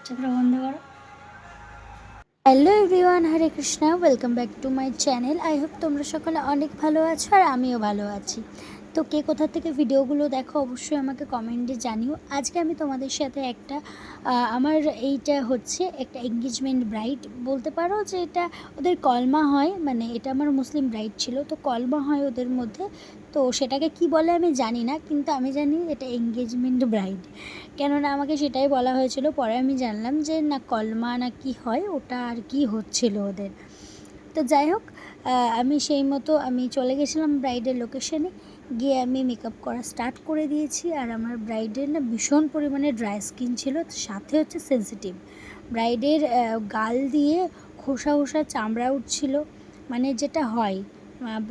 চক্র বন্ধ করো। Hello everyone, Hare Krishna, welcome back to my channel. I hope তোমরা সকলে অনেক ভালো আছো আর আমিও ভালো আছি। তো কে কোথা থেকে ভিডিওগুলো দেখো অবশ্যই আমাকে কমেন্টে জানিও। আজকে আমি তোমাদের সাথে আমার এইটা হচ্ছে একটা এঙ্গেজমেন্ট ব্রাইড বলতে পারো, যে এটা ওদের কলমা হয়, মানে এটা আমার মুসলিম ব্রাইড ছিল, তো কলমা হয় ওদের মধ্যে। তো সেটাকে কি বলে আমি জানি না, কিন্তু আমি জানি এটা এঙ্গেজমেন্ট ব্রাইড, কেননা আমাকে সেটাই বলা হয়েছিল। পরে আমি জানলাম যে না, কলমা না কি হয় ওটা আর কি হচ্ছিল ওদের। তো যাই হোক, আমি সেই মতো আমি চলে গেছিলাম ব্রাইডের লোকেশনে। গিয়ে আমি মেকআপ করা স্টার্ট করে দিয়েছি। আর আমার ব্রাইডের না ভীষণ পরিমাণে ড্রাই স্কিন ছিল, সাথে হচ্ছে সেন্সিটিভ। ব্রাইডের গাল দিয়ে খোসা খোসা চামড়া উঠছিল, মানে যেটা হয়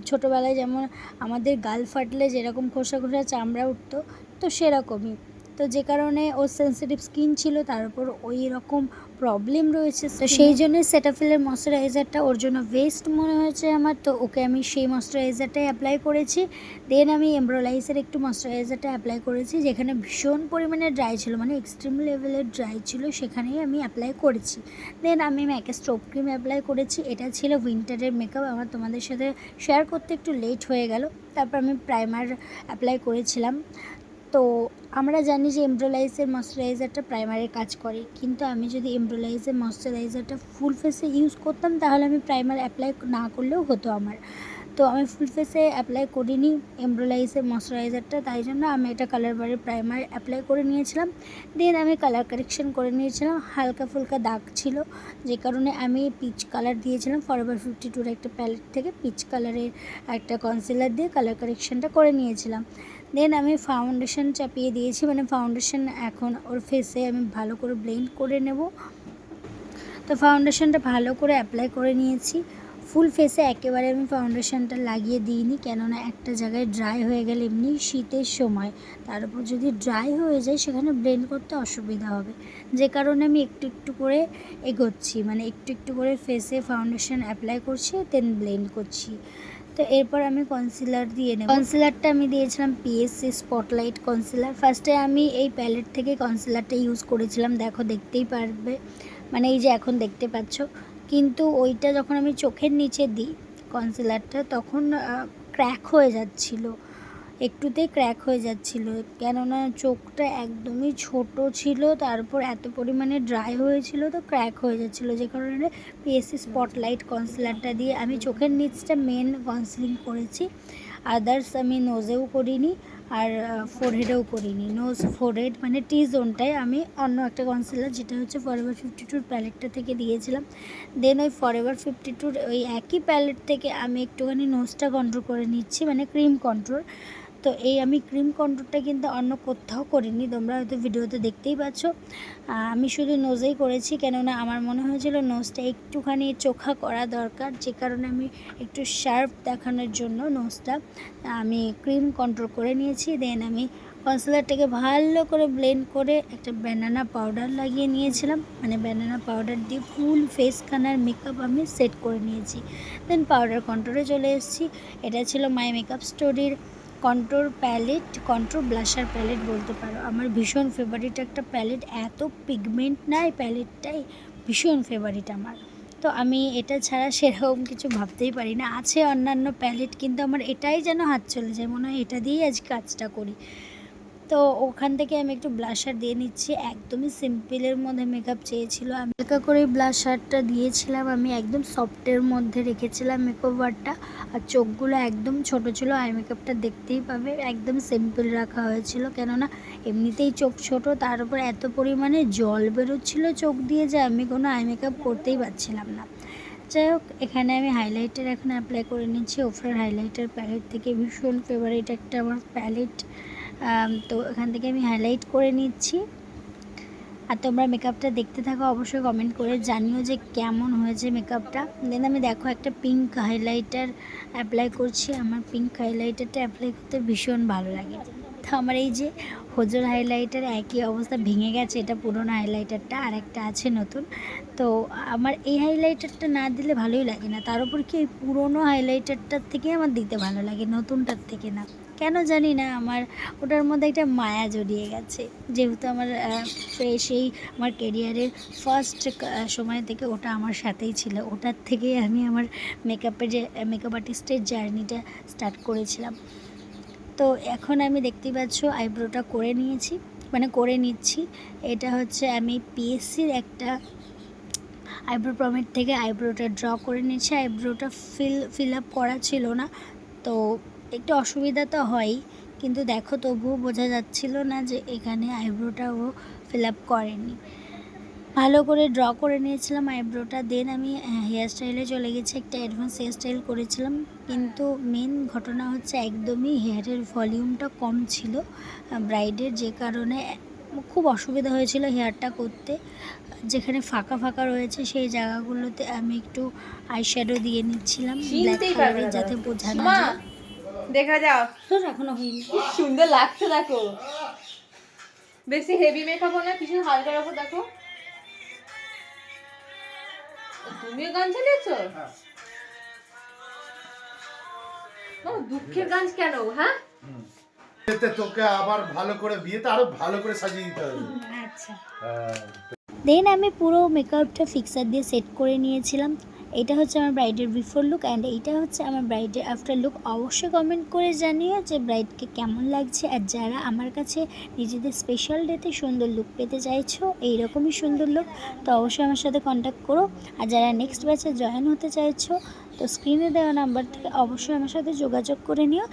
ছোটোবেলায় যেমন আমাদের গাল ফাটলে যেরকম খোসা খোসা চামড়া উঠতো, তো সেরকমই। তো যে কারণে ওর সেন্সিটিভ স্কিন ছিল, তার উপর ওই রকম প্রবলেম রয়েছে, তো সেই জন্য সেটাফিলের ময়শ্চারাইজারটা ওর জন্য বেস্ট মনে হয়েছে আমার। তো ওকে আমি সেই ময়শ্চারাইজারটাই অ্যাপ্লাই করেছি। দেন আমি এমব্রোলাইজের একটু ময়শ্চারাইজারটা অ্যাপ্লাই করেছি, যেখানে ভীষণ পরিমাণে ড্রাই ছিল, মানে এক্সট্রিম লেভেলের ড্রাই ছিল, সেখানেই আমি অ্যাপ্লাই করেছি। দেন আমি ম্যাকে স্ট্রোব ক্রিম অ্যাপ্লাই করেছি। এটা ছিল উইন্টারের মেকআপ, আমার তোমাদের সাথে শেয়ার করতে একটু লেট হয়ে গেল। তারপর আমি প্রাইমার অ্যাপ্লাই করেছিলাম। তো আমরা জানি যে এমব্রোলাইজের ময়শ্চারাইজারটা প্রাইমারের কাজ করে, কিন্তু আমি যদি এমব্রোলাইজের ময়শ্চারাইজারটা ফুল ফেসে ইউজ করতাম তাহলে আমি প্রাইমার অ্যাপ্লাই না করলেও হতো আমার। তো আমি ফুল ফেসে অ্যাপ্লাই করিনি এমব্রোলাইজের ময়শ্চারাইজারটা, তাই জন্য আমি এটা কালার বারের প্রাইমার অ্যাপ্লাই করে নিয়েছিলাম। দেন আমি কালার কারেকশন করে নিয়েছিলাম, হালকা ফুলকা দাগ ছিল, যে কারণে আমি পিচ কালার দিয়েছিলাম ফরএভার 52-র একটা প্যালেট থেকে পিচ কালারের একটা কনসিলার দিয়ে কালার কারেকশনটা করে নিয়েছিলাম। দেন আমি ফাউন্ডেশন চাপিয়ে দিয়েছি, মানে ফাউন্ডেশন এখন ওর ফেসে আমি ভালো করে ব্লেন্ড করে নেব। তো ফাউন্ডেশনটা ভালো করে অ্যাপ্লাই করে নিয়েছি। ফুল ফেসে একেবারে আমি ফাউন্ডেশনটা লাগিয়ে দিইনি, কেননা একটা জায়গায় ড্রাই হয়ে গেলে এমনি শীতের সময়, তার উপর যদি ড্রাই হয়ে যায় সেখানে ব্লেন্ড করতে অসুবিধা হবে, যে কারণে আমি একটু একটু করে এগোচ্ছি, মানে একটু একটু করে ফেসে ফাউন্ডেশন অ্যাপ্লাই করছি, দেন ব্লেন্ড করছি। তো এরপর আমি কনসিলার দিয়ে নেব। কনসিলারটা আমি দিয়েছিলাম পিএসসি স্পটলাইট কনসিলার। ফার্স্টে আমি এই প্যালেট থেকে কনসিলারটা ইউজ করেছিলাম, দেখো দেখতেই পারবে, মানে এই যে এখন দেখতে পাচ্ছ। কিন্তু ওইটা যখন আমি চোখের নিচে দিই কনসিলারটা, তখন ক্র্যাক হয়ে যাচ্ছিলো, একটুতেই ক্র্যাক হয়ে যাচ্ছিলো, কেননা চোখটা একদমই ছোট ছিল, তারপর এত পরিমাণে ড্রাই হয়েছিল, তো ক্র্যাক হয়ে যাচ্ছিলো, যে কারণে পিএসসি স্পটলাইট কনসিলারটা দিয়ে আমি চোখের নিচটা মেন কনসিলিং করেছি। আদার্স আমি নোজেও করিনি আর ফোরহেডেও করিনি। নোজ ফোরহেড মানে টি জোনটায় আমি অন্য একটা কনসিলার, যেটা হচ্ছে ফরএভার 52-র প্যালেটটা থেকে দিয়েছিলাম। দেন ওই ফরএভার 52-র ওই একই প্যালেট থেকে আমি একটুখানি নোজটা কন্ট্রোল করে নিচ্ছি, মানে ক্রিম কন্ট্রোল। তো এই আমি ক্রিম কন্ট্রোলটা কিন্তু অন্য কোথাও করিনি, তোমরা হয়তো ভিডিওতে দেখতেই পাচ্ছ। আমি শুধু নোজেই করেছি, কেননা আমার মনে হয়েছিল নোজটা একটুখানি চোখা করা দরকার, যে কারণে আমি একটু শার্প দেখানোর জন্য নোজটা আমি ক্রিম কন্ট্রোল করে নিয়েছি। দেন আমি কনসিলারটাকে ভালো করে ব্লেন্ড করে একটা ব্যানানা পাউডার লাগিয়ে নিয়েছিলাম, মানে ব্যানানা পাউডার দিয়ে ফুল ফেসখানার মেকআপ আমি সেট করে নিয়েছি। দেন পাউডার কন্ট্রোলে চলে এসেছি। এটা ছিল মাই মেকআপ স্টোরির contour palette, contour blusher palette বলতে পারো। আমার ভীষণ ফেভারিট একটা প্যালেট, এত পিগমেন্ট নাই প্যালেটটাই, ভীষণ ফেভারিট আমার। তো আমি এটা ছাড়া সেরকম কিছু ভাবতেই পারি না, আছে অন্যান্য প্যালেট, কিন্তু আমার এটাই যেন হাত চলে যায়, মনে হয় এটা দিয়েই আজ কাজটা করি। তো ওখান থেকে আমি একটু ব্লাশার দিয়ে নিচ্ছি, একদমই সিম্পলের মধ্যে মেকআপ চেয়েছিল, আমি হালকা করে ব্লাশারটা দিয়েছিলাম, আমি একদম সফটের মধ্যে রেখেছিলাম মেকওভারটা। আর চোখগুলো একদম ছোট ছিল, আই মেকআপটা দেখতেই পাবে একদম সিম্পল রাখা হয়েছিল, কেননা এমনিতেই চোখ ছোট, তার উপর এত পরিমাণে জল বেরোচ্ছিলো চোখ দিয়ে যে আমি কোনো আই মেকআপ করতেই পারছিলাম না। যাই হোক, এখানে আমি হাইলাইটার এখন অ্যাপ্লাই করে নিচ্ছি ওফরার হাইলাইটার প্যালেট থেকে, ভীষণ ফেভারিট একটা আমার প্যালেট। তো এখান থেকে আমি হাইলাইট করে নিচ্ছি। আর তোমরা মেকআপটা দেখতে থাকো, অবশ্যই কমেন্ট করে জানিও যে কেমন হয়েছে মেকআপটা। দেন আমি দেখো একটা পিঙ্ক হাইলাইটার অ্যাপ্লাই করছি, আমার পিঙ্ক হাইলাইটারটা অ্যাপ্লাই করতে ভীষণ ভালো লাগে। তো আমার এই যে হোজোর হাইলাইটার একই অবস্থা, ভেঙে গেছে, এটা পুরোনো হাইলাইটারটা, আর একটা আছে নতুন। তো আমার এই হাইলাইটারটা না দিলে ভালোই লাগে না, তার উপর কি এই পুরোনো হাইলাইটারটার থেকে আমার দিতে ভালো লাগে, নতুনটার থেকে না। কেন জানি না আমার ওটার মধ্যে একটা মায়া জড়িয়ে গেছে, যেহেতু আমার সেই আমার কেরিয়ারের ফার্স্ট সময় থেকে ওটা আমার সাথেই ছিল। ওটার থেকেই আমি আমার মেকআপ আর্টিস্টের জার্নিটা স্টার্ট করেছিলাম। তো এখন আমি দেখতেই পাচ্ছ আইব্রোটা করে নিয়েছি, মানে করে নিচ্ছি। এটা হচ্ছে আমি পিএসসির একটা আইব্রো প্রমেট থেকে আইব্রোটা ড্র করে নিয়েছি। আইব্রোটা ফিল আপ করা ছিল না, তো একটু অসুবিধা তো হয়ই, কিন্তু দেখো তবুও বোঝা যাচ্ছিল না যে এখানে আইব্রোটা ও ফিল আপ করেনি। ভালো করে ড্র করে নিয়েছিলাম আইব্রোটা। দেন আমি হেয়ার স্টাইলে চলে গেছি, একটা অ্যাডভান্স হেয়ার স্টাইল করেছিলাম। কিন্তু মেন ঘটনা হচ্ছে একদমই হেয়ারের ভলিউমটা কম ছিল ব্রাইডের, যে কারণে খুব অসুবিধা হয়েছিল হেয়ারটা করতে। যেখানে ফাঁকা ফাঁকা রয়েছে সেই জায়গাগুলোতে আমি একটু আইশ্যাডো দিয়ে নিচ্ছিলাম ব্ল্যাক কালারের, যাতে বোঝা না যায়। দেখা যাও তোর এখনো হয়নি। সুন্দর লাগছে দেখো, বেশি হেভি মেকআপও না, কিছু হালকা রাখো। দেখো তুমিও গান চালিয়েছো? দুঃখের গান কেন? হ্যাঁ, তোকে আবার ভালো করে বিয়েতে আরো ভালো করে সাজিয়ে দিতে হবে। আচ্ছা, দেন আমি পুরো মেকআপটা ফিক্সার দিয়ে সেট করে নিয়েছিলাম। এটা হচ্ছে আমার ব্রাইডের বিফোর লুক অ্যান্ড এইটা হচ্ছে আমার ব্রাইডের আফটার লুক। অবশ্যই কমেন্ট করে জানিও যে ব্রাইডকে কেমন লাগছে। আর যারা আমার কাছে নিজেদের স্পেশাল ডেতে সুন্দর লুক পেতে চাইছো, এইরকমই সুন্দর লুক, তো অবশ্যই আমার সাথে কন্ট্যাক্ট করো। আর যারা নেক্সট ব্যাচে জয়েন হতে চাইছো, তো স্ক্রিনে দেওয়া নাম্বার থেকে অবশ্যই আমার সাথে যোগাযোগ করে নিও।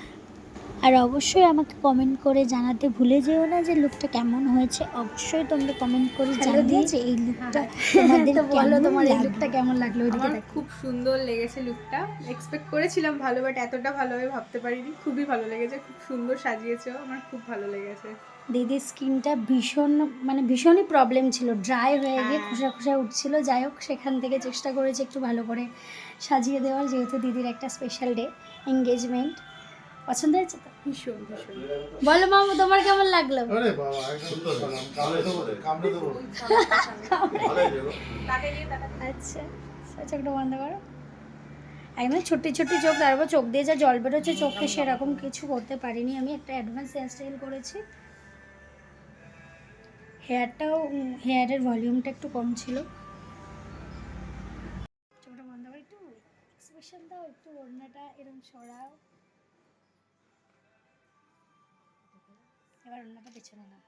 আর অবশ্যই আমাকে কমেন্ট করে জানাতে ভুলে যেও না যে লুকটা কেমন হয়েছে। অবশ্যই তোমরা কমেন্ট করে জানিও যে এই লুকটা তোমাদের বলো, তোমার এই লুকটা কেমন লাগলো। আমার খুব সুন্দর লেগেছে লুকটা। এক্সপেক্ট করেছিলাম ভালো, বাট এতটা ভালো হবে ভাবতে পারিনি। খুবই ভালো লেগেছে, খুব সুন্দর সাজিয়েছো, আমার খুব ভালো লেগেছে। দিদির স্কিনটা ভীষণই প্রবলেম ছিল, ড্রাই হয়ে গিয়ে খোসা খোসা উঠছিল। যাই হোক, সেখান থেকে চেষ্টা করেছি একটু ভালো করে সাজিয়ে দেওয়ার, যেহেতু দিদির একটা স্পেশাল ডে, এঙ্গেজমেন্ট। পছন্দ হয়েছে তো? ভীষণ ভীষণ। বলো মামু, তোমার কেমন লাগলো? আরে বাবা, একদম সুন্দর হলো। কামড়ে দেবো। আচ্ছা, চোখটা বন্ধ করো। একদম ছোট্টি ছোট্টি চোখ, তারপর চোখ দিয়ে যা জল বেরোচ্ছে চোখে, সেরকম কিছু করতে পারিনি। আমি একটা অ্যাডভান্স হেয়ার স্টাইল করেছি। হেয়ারের ভলিউমটা একটু কম ছিল। চোখটা বন্ধ করে একটু এক্সপ্রেশন দাও, একটু ওড়নাটা এরকম সরাও। এবার ওড়নাটা পেছনে নাও।